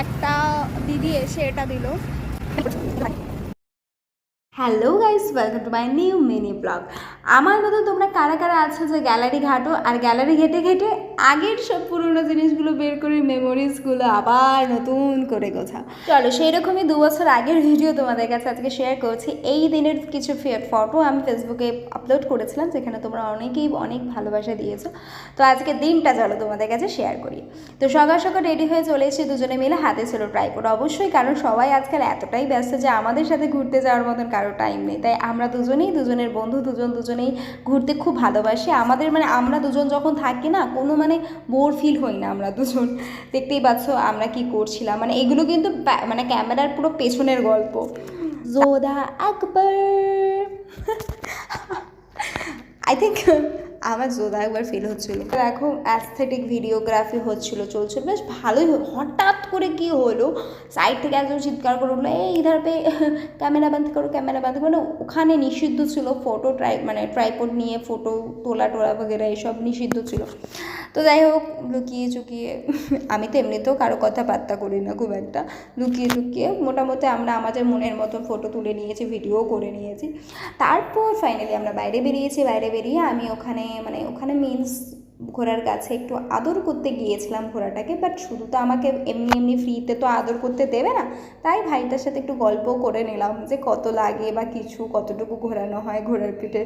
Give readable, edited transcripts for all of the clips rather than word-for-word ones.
একটা দিদি এসে এটা দিল। Hello guys, welcome to my new mini blog. আমার মতো তোমরা কারা কারা আছো যে গ্যালারি ঘাটো আর গ্যালারি ঘেটে ঘেটে আগের সব পুরনো জিনিসগুলো বের করে মেমোরিজগুলো আবার নতুন করে গোছাও? চলো সেই রকমই 2 বছর আগের ভিডিও তোমাদের কাছে আজকে শেয়ার করছি। এই দিনের কিছু ফটো আমি ফেসবুকে আপলোড করেছিলাম, যেখানে তোমরা অনেকেই অনেক ভালোবাসা দিয়েছো। তো আজকে দিনটা চলো তোমাদের কাছে শেয়ার করি। তো সকাল সকাল রেডি হয়ে চলে এসেছি দুজনে মিলে, হাতে ছিল ট্রাইপড অবশ্যই, কারণ সবাই আজকাল এতটাই ব্যস্ত যে আমাদের সাথে ঘুরতে যাওয়ার মতন কারো টাইম নেই। তাই আমরা দুজনেই, দুজনের বন্ধু দুজনেই ঘুরতে খুব ভালোবাসি। আমাদের আমরা দুজন যখন থাকি না, কোনো বোর ফিল হই না। আমরা দুজন দেখতেই পাচ্ছ আমরা কি করছিলাম, এগুলো কিন্তু ক্যামেরার পুরো পেছনের গল্প। জোধা আকবর আই থিঙ্ক আমার জোধা একবার ফিল হচ্ছিলো। দেখো অ্যাস্থেটিক ভিডিওগ্রাফি চলছিল বেশ ভালোই। হঠাৎ করে কি হলো, সাইড থেকে একজন চিৎকার করে উঠলো, এই ইধার পে ক্যামেরা বন্ধ করো, ক্যামেরা বন্ধ করো। ওখানে নিষিদ্ধ ছিল ফটো ট্রাইপড নিয়ে ফটো তোলা বগেরা, এসব নিষিদ্ধ ছিল। তো যাই হোক, লুকিয়ে চুকিয়ে আমি তো এমনিতেও কারো কথা পাত্তা করি না খুব একটা, লুকিয়ে চুকিয়ে মোটামুটি আমরা আমাদের মনের মতন ফটো তুলে নিয়েছি, ভিডিও করে নিয়েছি। তারপর ফাইনালি আমরা বাইরে বেরিয়েছি। বাইরে বেরিয়ে আমি ওখানে মিন্স ঘোড়ার কাছে একটু আদর করতে গিয়েছিলাম ঘোড়াটাকে। বাট শুধু তো আমাকে এমনি ফ্রিতে তো আদর করতে দেবে না, তাই ভাইটার সাথে একটু গল্প করে নিলাম যে কত লাগে বা কিছু, কতটুকু ঘোরানো হয় ঘোড়ার পিঠে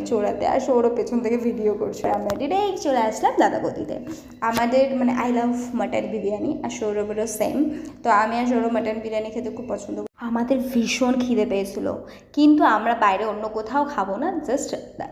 চড়াতে। আর সৌরভ পেছন থেকে ভিডিও করছে। আমরা ডিরেক্ট চলে আসলাম দাদাবদিতে। আমাদের আই লাভ মাটন বিরিয়ানি, আর সৌরভেরও সেম। তো আমি আর সৌরভ মাটন বিরিয়ানি খেতে খুব পছন্দ। আমাদের ভীষণ খিদে পেয়েছিল, কিন্তু আমরা বাইরে অন্য কোথাও খাবো না, জাস্ট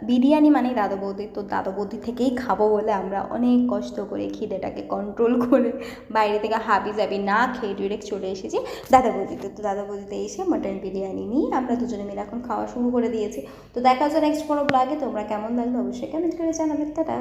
বিরিয়ানি দাদা বৌদি। তো দাদা বৌদি থেকেই খাবো বলে আমরা অনেক কষ্ট করে খিদেটাকে কন্ট্রোল করে বাইরে থেকে হাবি জাবি না খেয়ে ডিরেক্ট চলে এসেছি দাদা বৌদিতে। তো দাদা বৌদিতে এসে মাটন বিরিয়ানি নিয়ে আমরা দুজনে মিলে এখন খাওয়া শুরু করে দিয়েছি। তো দেখা যায় নেক্সট কোনো ব্লগে। তোমরা কেমন লাগলো অবশ্যই কমেন্ট করে জানাবে। টাটা।